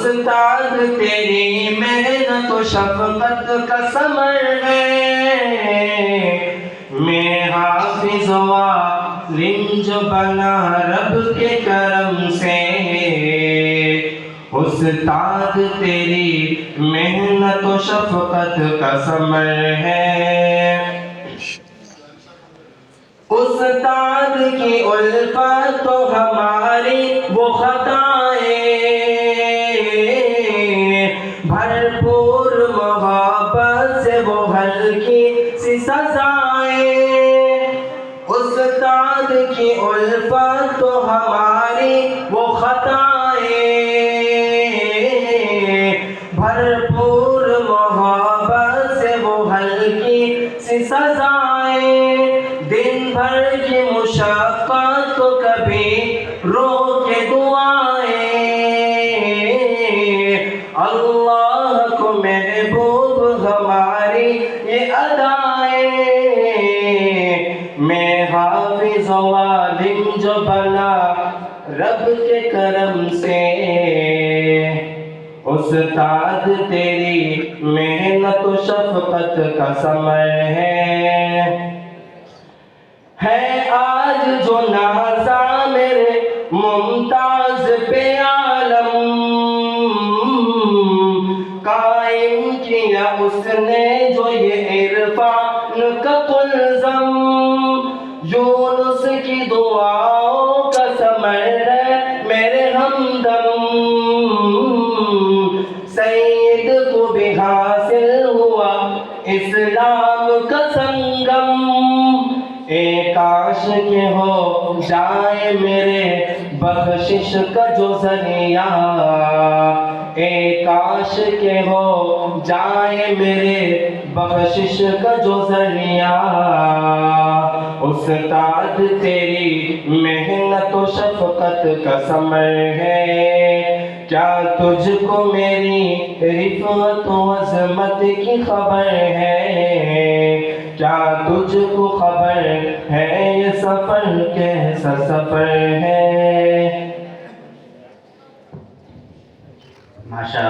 استاد تیری محنت و شفقت کا ثمر ہے، میں حافظ و عالم جو بنا رب کے کرم سے، استاد تیری محنت و شفقت کا ثمر ہے، استاد کی الفت تو ہماری وہ خطائیں، بھرپور محبت سے وہ ہلکی سی سزائیں، استاد کی الفت تو ہماری وہ خطائیں، بھرپور محبت سے وہ ہلکی سی سزائیں، دن بھر کی مشقت کو کبھی روکے دعائیں، اللہ کو محبوب ہماری یہ ادائیں، میں حافظ و عالم جو بنا رب کے کرم سے، استاد تیری محنت و شفقت کا ثمر ہے آج جو نازا میرے ممتاز پہ عالم، قائم کیا اس نے جو یہ عرفان کا قلزم، یونس کی دعاؤں کا ثمر ہے میرے ہمدم، سید کو بھی حاصل ہوا اسلام کا سنگم، اے کاش کے ہو جائے میرے بخشش کا جو ذریعہ، اے کاش کے ہو جائے میرے بخشش کا جو ذریعہ، استاد تیری محنت و شفقت کا ثمر ہے، کیا تجھ کو میری رفعت و عظمت کی خبر ہے، کیا تجھ کو خبر ہے یہ سفر کیسا سفر ہے؟ ماشاءاللہ۔